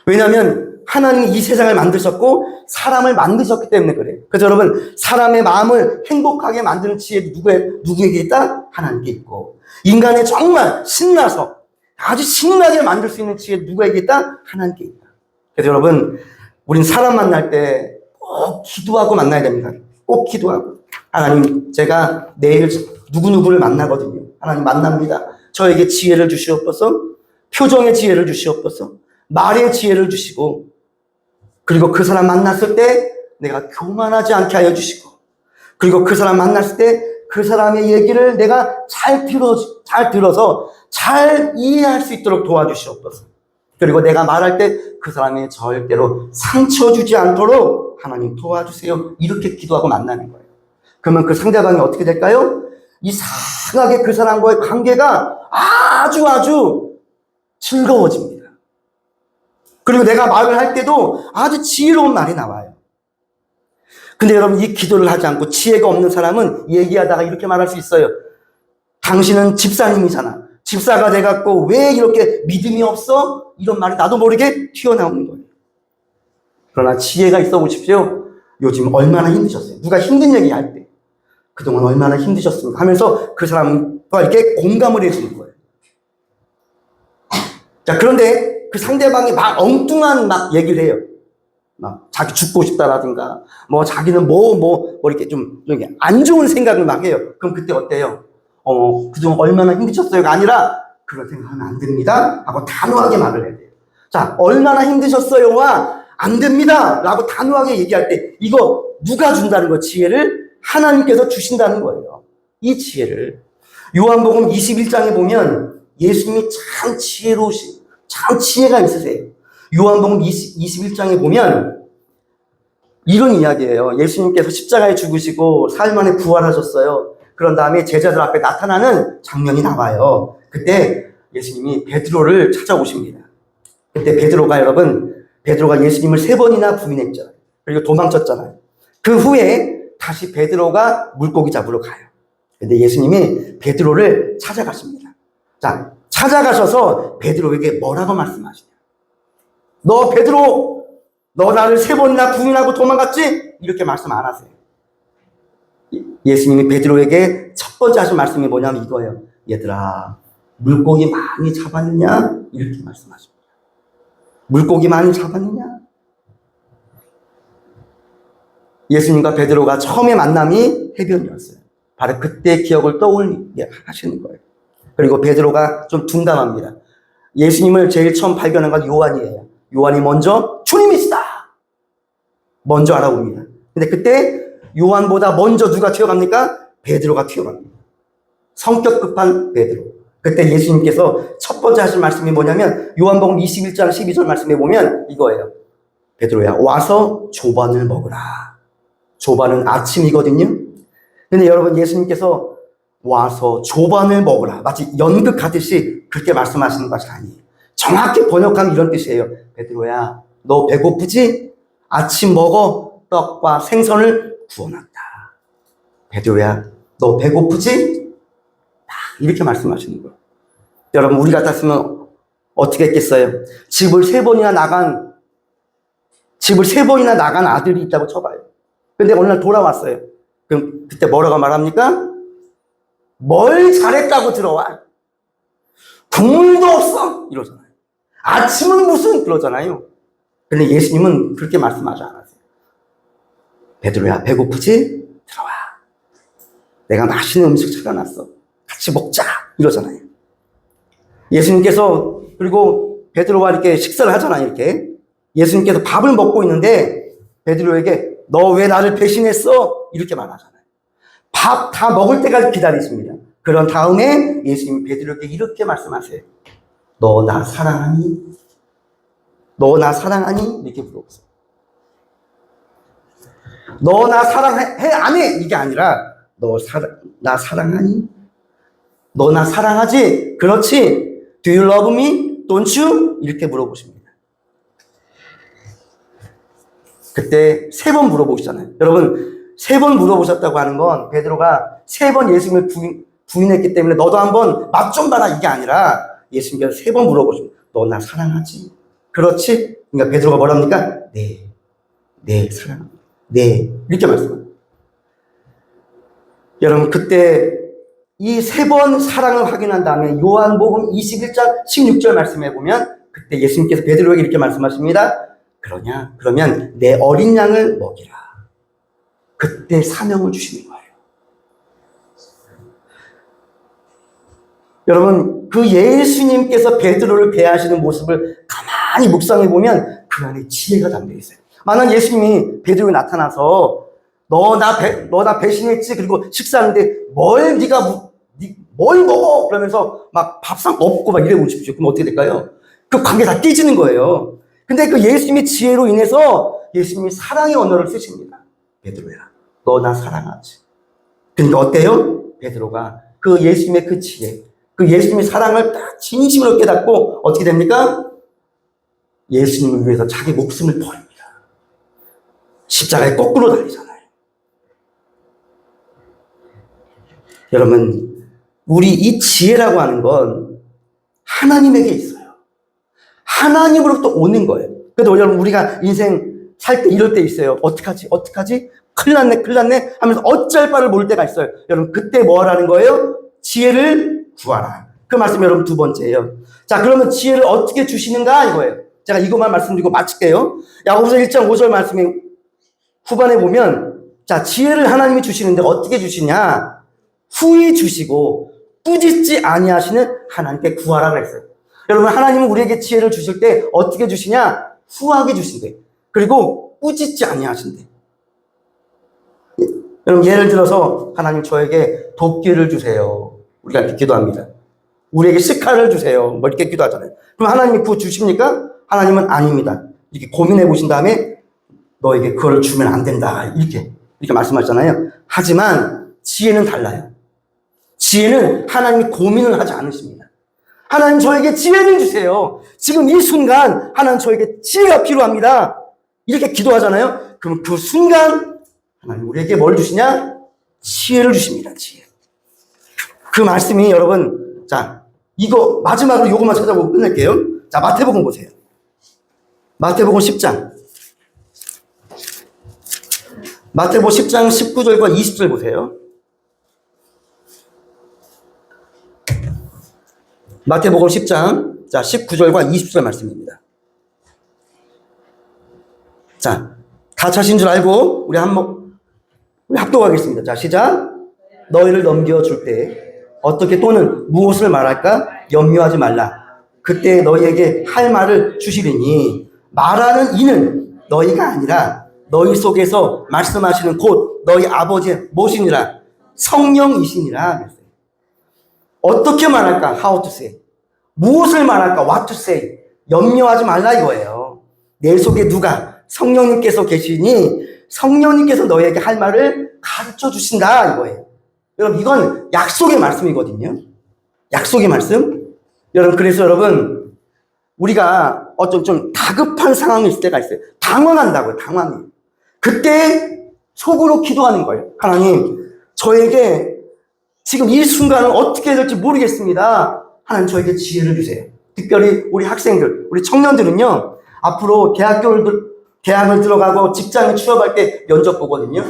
왜냐하면 하나님이 이 세상을 만드셨고 사람을 만드셨기 때문에 그래요. 그래서 여러분, 사람의 마음을 행복하게 만드는 지혜 누구에게 있다? 하나님께 있고, 인간의 정말 신나서 아주 신나게 만들 수 있는 지혜 누구에게 있다? 하나님께 있다. 그래서 여러분, 우린 사람 만날 때 꼭 기도하고 만나야 됩니다. 꼭 기도하고. 하나님, 제가 내일 누구누구를 만나거든요. 하나님 만납니다. 저에게 지혜를 주시옵소서, 표정의 지혜를 주시옵소서, 말의 지혜를 주시고, 그리고 그 사람 만났을 때 내가 교만하지 않게 하여 주시고, 그리고 그 사람 만났을 때 그 사람의 얘기를 내가 잘 들어서 잘 이해할 수 있도록 도와주시옵소서. 그리고 내가 말할 때 그 사람이 절대로 상처 주지 않도록 하나님 도와주세요. 이렇게 기도하고 만나는 거예요. 그러면 그 상대방이 어떻게 될까요? 이상하게 그 사람과의 관계가 아주 즐거워집니다. 그리고 내가 말을 할 때도 아주 지혜로운 말이 나와요. 근데 여러분, 이 기도를 하지 않고 지혜가 없는 사람은 얘기하다가 이렇게 말할 수 있어요. 당신은 집사님이잖아. 집사가 돼갖고 왜 이렇게 믿음이 없어? 이런 말이 나도 모르게 튀어나오는 거예요. 그러나 지혜가 있어 보십시오. 요즘 얼마나 힘드셨어요. 누가 힘든 얘기 할 때 그동안 얼마나 힘드셨습니까? 하면서 그 사람과 이렇게 공감을 해주는 거예요. 자, 그런데 그 상대방이 막 엉뚱한 막 얘기를 해요. 막 자기 죽고 싶다라든가, 뭐 자기는 이렇게 좀 안 좋은 생각을 막 해요. 그럼 그때 어때요? 그동안 얼마나 힘드셨어요가 아니라, 그런 생각하면 안 됩니다 하고 단호하게 말을 해야 돼요. 자, 얼마나 힘드셨어요와 안 됩니다 라고 단호하게 얘기할 때, 이거 누가 준다는 거? 지혜를 하나님께서 주신다는 거예요. 이 지혜를 요한복음 21장에 보면 예수님이 참 지혜로우신, 참 지혜가 있으세요. 요한복음 21장에 보면 이런 이야기예요. 예수님께서 십자가에 죽으시고 사흘 만에 부활하셨어요. 그런 다음에 제자들 앞에 나타나는 장면이 나와요. 그때 예수님이 베드로를 찾아오십니다. 그때 베드로가 예수님을 3번이나 부인했잖아요. 그리고 도망쳤잖아요. 그 후에 다시 베드로가 물고기 잡으러 가요. 근데 예수님이 베드로를 찾아가십니다. 자, 찾아가셔서 베드로에게 뭐라고 말씀하시냐? 너 베드로, 너 나를 3번이나 부인하고 도망갔지? 이렇게 말씀 안 하세요. 예수님이 베드로에게 첫 번째 하신 말씀이 뭐냐면 이거예요. 얘들아, 물고기 많이 잡았느냐? 이렇게 말씀하십니다. 물고기 많이 잡았느냐? 예수님과 베드로가 처음에 만남이 해변이었어요. 바로 그때 기억을 떠올리게 하시는 거예요. 그리고 베드로가 좀 둔감합니다. 예수님을 제일 처음 발견한 건 요한이에요. 요한이 먼저 주님이시다! 먼저 알아봅니다. 근데 그때 요한보다 먼저 누가 튀어갑니까? 베드로가 튀어갑니다. 성격 급한 베드로. 그때 예수님께서 첫 번째 하신 말씀이 뭐냐면 요한복음 21장 12절 말씀에 보면 이거예요. 베드로야, 와서 조반을 먹으라. 조반은 아침이거든요. 근데 여러분, 예수님께서 와서 조반을 먹으라, 마치 연극하듯이 그렇게 말씀하시는 것이 아니에요. 정확히 번역하면 이런 뜻이에요. 베드로야, 너 배고프지? 아침 먹어. 떡과 생선을 구워놨다. 베드로야, 너 배고프지? 이렇게 말씀하시는 거예요. 여러분, 우리 같았으면 어떻게 했겠어요? 집을 세 번이나 나간 아들이 있다고 쳐봐요. 근데 어느 날 돌아왔어요. 그럼 그때 뭐라고 말합니까? 뭘 잘했다고 들어와? 국물도 없어? 이러잖아요. 아침은 무슨? 그러잖아요. 근데 예수님은 그렇게 말씀하지 않았어요. 베드로야, 배고프지? 들어와. 내가 맛있는 음식 차려놨어. 같이 먹자. 이러잖아요. 예수님께서, 그리고 베드로와 이렇게 식사를 하잖아요. 이렇게. 예수님께서 밥을 먹고 있는데 베드로에게 너 왜 나를 배신했어? 이렇게 말하잖아요. 밥 다 먹을 때까지 기다리십니다. 그런 다음에 예수님이 베드로에게 이렇게 말씀하세요. 너 나 사랑하니? 너 나 사랑하니? 이렇게 물어보세요. 너 나 사랑해? 안 해? 이게 아니라 나 사랑하니? 너 나 사랑하지? 그렇지? Do you love me? Don't you? 이렇게 물어보십니다. 그때 3번 물어보시잖아요. 여러분, 3번 물어보셨다고 하는 건 베드로가 3번 예수님을 부인했기 때문에 너도 한번 맛 좀 봐라, 이게 아니라 예수님께서 3번 물어보십니다. 너 나 사랑하지? 그렇지? 그러니까 베드로가 뭐랍니까? 네, 사랑합니다. 네, 이렇게 말씀합니다. 여러분, 그때 이 3번 사랑을 확인한 다음에 요한복음 21장 16절 말씀해 보면 그때 예수님께서 베드로에게 이렇게 말씀하십니다. 그러면 내 어린 양을 먹이라. 그때 사명을 주시는 거예요. 여러분, 그 예수님께서 베드로를 대하시는 모습을 가만히 묵상해 보면 그 안에 지혜가 담겨 있어요. 만약 예수님이 베드로에 나타나서 너 나 배신했지? 그리고 식사하는데 뭘 먹어? 그러면서 막 밥상 없고 막 이래 보십시오. 그럼 어떻게 될까요? 그 관계 다 깨지는 거예요. 근데 그 예수님의 지혜로 인해서 예수님이 사랑의 언어를 쓰십니다. 베드로야, 너 나 사랑하지? 근데 어때요? 베드로가 그 예수님의 그 지혜, 그 예수님의 사랑을 딱 진심으로 깨닫고 어떻게 됩니까? 예수님을 위해서 자기 목숨을 버립니다. 십자가에 거꾸로 달리잖아요. 여러분, 우리 이 지혜라고 하는 건 하나님에게 있어요. 하나님으로부터 오는 거예요. 그래도 여러분, 우리가 인생 살 때 이럴 때 있어요. 어떡하지? 큰일 났네 하면서 어쩔 바를 모를 때가 있어요. 여러분, 그때 뭐 하라는 거예요? 지혜를 구하라. 그 말씀이 여러분 2번째예요. 자, 그러면 지혜를 어떻게 주시는가 이거예요. 제가 이것만 말씀드리고 마칠게요. 야고보서 1장 5절 말씀에 후반에 보면, 자, 지혜를 하나님이 주시는데 어떻게 주시냐? 후히 주시고 꾸짖지 아니하시는 하나님께 구하라 그랬어요. 여러분, 하나님은 우리에게 지혜를 주실 때 어떻게 주시냐? 후하게 주신대. 그리고 꾸짖지 아니하신대. 여러분, 예를 들어서 하나님 저에게 도끼를 주세요. 우리가 이렇게 기도합니다. 우리에게 식칼을 주세요. 뭐 이렇게 기도하잖아요. 그럼 하나님이 그거 주십니까? 하나님은 아닙니다. 이렇게 고민해 보신 다음에 너에게 그걸 주면 안 된다. 이렇게 말씀하잖아요. 하지만 지혜는 달라요. 지혜는 하나님이 고민을 하지 않으십니다. 하나님 저에게 지혜를 주세요. 지금 이 순간 하나님 저에게 지혜가 필요합니다. 이렇게 기도하잖아요. 그럼 그 순간 하나님 우리에게 뭘 주시냐? 지혜를 주십니다. 지혜. 그 말씀이 여러분, 자, 이거 마지막으로 요것만 찾아보고 끝낼게요. 자, 마태복음 보세요. 마태복음 10장. 마태복음 10장 19절과 20절 보세요. 마태복음 10장, 자, 19절과 20절 말씀입니다. 자, 다 차신 줄 알고 우리 합독하겠습니다. 자, 시작. 너희를 넘겨줄 때 어떻게 또는 무엇을 말할까 염려하지 말라. 그때 너희에게 할 말을 주시리니 말하는 이는 너희가 아니라 너희 속에서 말씀하시는 곧 너희 아버지의 모시니라 성령이시니라. 어떻게 말할까? How to say. 무엇을 말할까? What to say. 염려하지 말라 이거예요. 내 속에 누가? 성령님께서 계시니 성령님께서 너희에게 할 말을 가르쳐 주신다 이거예요. 여러분 이건 약속의 말씀이거든요. 약속의 말씀. 여러분 그래서 여러분 우리가 어떤 좀 다급한 상황이 있을 때가 있어요. 당황한다고요. 당황해요. 그때 속으로 기도하는 거예요. 하나님 저에게 지금 이 순간을 어떻게 해야 될지 모르겠습니다. 하나님 저에게 지혜를 주세요. 특별히 우리 학생들, 우리 청년들은요. 앞으로 대학을 들어가고 직장에 취업할 때 면접 보거든요.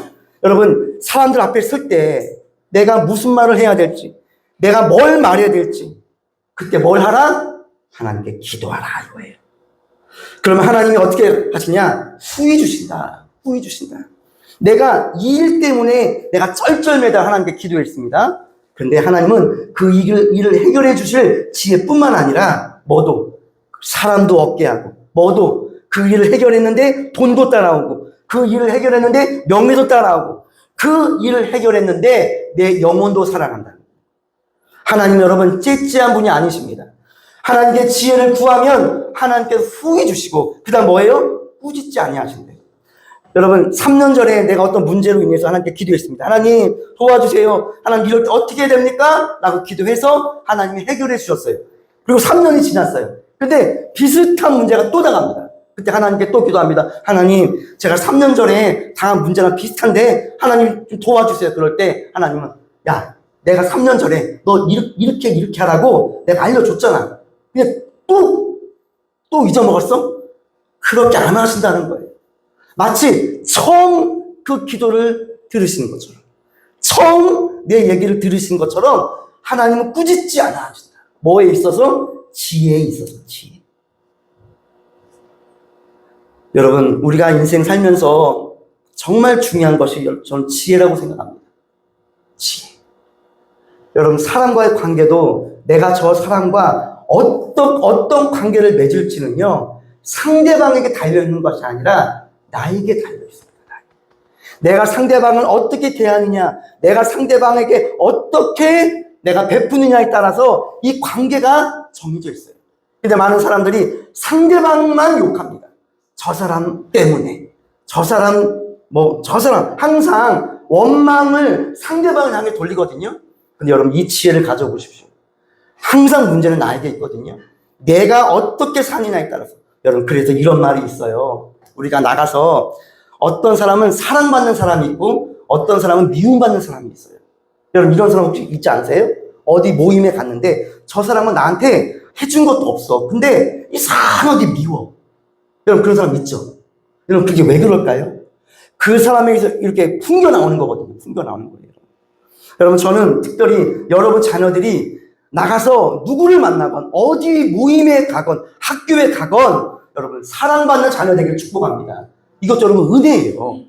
여러분 사람들 앞에 설 때 내가 무슨 말을 해야 될지, 내가 뭘 말해야 될지 그때 뭘 하라? 하나님께 기도하라 이거예요. 그러면 하나님이 어떻게 하시냐? 후히 주신다. 후히 주신다. 내가 이 일 때문에 내가 쩔쩔매다 하나님께 기도했습니다. 그런데 하나님은 그 일을 해결해 주실 지혜뿐만 아니라 뭐도 사람도 얻게 하고 뭐도 그 일을 해결했는데 돈도 따라오고 그 일을 해결했는데 명예도 따라오고 그 일을 해결했는데 내 영혼도 살아간다. 하나님 여러분 째째한 분이 아니십니다. 하나님께 지혜를 구하면 하나님께서 후히 주시고 그 다음 뭐예요? 꾸짖지 아니하신대요. 여러분 3년 전에 내가 어떤 문제로 인해서 하나님께 기도했습니다. 하나님 도와주세요. 하나님 이럴 때 어떻게 해야 됩니까? 라고 기도해서 하나님이 해결해 주셨어요. 그리고 3년이 지났어요. 근데 비슷한 문제가 또 나갑니다. 그때 하나님께 또 기도합니다. 하나님 제가 3년 전에 당한 문제랑 비슷한데 하나님 좀 도와주세요. 그럴 때 하나님은 야 내가 3년 전에 너 이렇게 하라고 내가 알려줬잖아. 근데 또 잊어먹었어? 그렇게 안 하신다는 거예요. 마치 처음 그 기도를 들으신 것처럼 처음 내 얘기를 들으신 것처럼 하나님은 꾸짖지 않아 하신다. 뭐에 있어서? 지혜에 있어서 지혜. 여러분 우리가 인생 살면서 정말 중요한 것이 저는 지혜라고 생각합니다. 지혜. 여러분 사람과의 관계도 내가 저 사람과 어떤 관계를 맺을지는요 상대방에게 달려있는 것이 아니라 나에게 달려있습니다. 내가 상대방을 어떻게 대하느냐, 내가 상대방에게 어떻게 내가 베푸느냐에 따라서 이 관계가 정해져 있어요. 근데 많은 사람들이 상대방만 욕합니다. 저 사람 때문에 저 사람 항상 원망을 상대방을 향해 돌리거든요. 근데 여러분 이 지혜를 가져보십시오. 항상 문제는 나에게 있거든요. 내가 어떻게 사느냐에 따라서. 여러분 그래서 이런 말이 있어요. 우리가 나가서 어떤 사람은 사랑받는 사람이 있고 어떤 사람은 미움받는 사람이 있어요. 여러분 이런 사람 혹시 있지 않으세요? 어디 모임에 갔는데 저 사람은 나한테 해준 것도 없어. 근데 이상하게 미워. 여러분 그런 사람 있죠? 여러분 그게 왜 그럴까요? 그 사람에게서 이렇게 풍겨 나오는 거거든요. 풍겨 나오는 거예요. 여러분 저는 특별히 여러분 자녀들이 나가서 누구를 만나건 어디 모임에 가건 학교에 가건 여러분 사랑받는 자녀 되기를 축복합니다. 이것 여러분 은혜예요.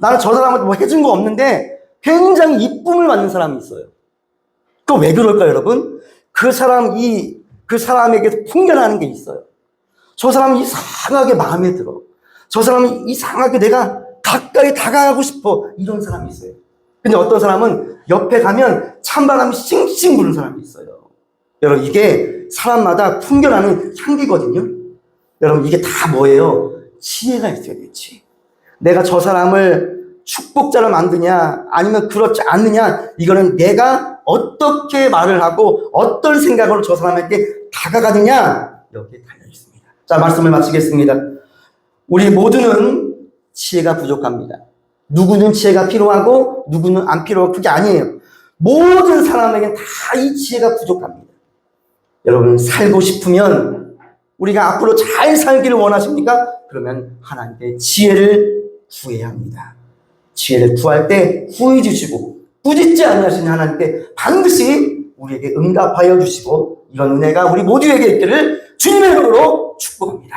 나는 저 사람한테 뭐 해준 거 없는데 굉장히 이쁨을 받는 사람이 있어요. 또 왜 그럴까요 여러분? 그 사람에게 풍겨나는 게 있어요. 저 사람이 이상하게 마음에 들어. 저 사람이 이상하게 내가 가까이 다가가고 싶어. 이런 사람이 있어요. 근데 어떤 사람은 옆에 가면 찬바람이 싱싱 부는 사람이 있어요. 여러분 이게 사람마다 풍겨나는 향기거든요. 여러분 이게 다 뭐예요? 지혜가 있어야 돼요. 지혜. 내가 저 사람을 축복자로 만드냐 아니면 그렇지 않느냐 이거는 내가 어떻게 말을 하고 어떤 생각으로 저 사람에게 다가가느냐 여기에 달려있습니다. 자 말씀을 마치겠습니다. 우리 모두는 지혜가 부족합니다. 누구는 지혜가 필요하고 누구는 안 필요하고 그게 아니에요. 모든 사람에게는 다 이 지혜가 부족합니다. 여러분 살고 싶으면 우리가 앞으로 잘 살기를 원하십니까? 그러면 하나님께 지혜를 구해야 합니다. 지혜를 구할 때 후히 주시고 꾸짖지 아니하시는 하나님께 반드시 우리에게 응답하여 주시고 이런 은혜가 우리 모두에게 있기를 주님의 이름으로 축복합니다.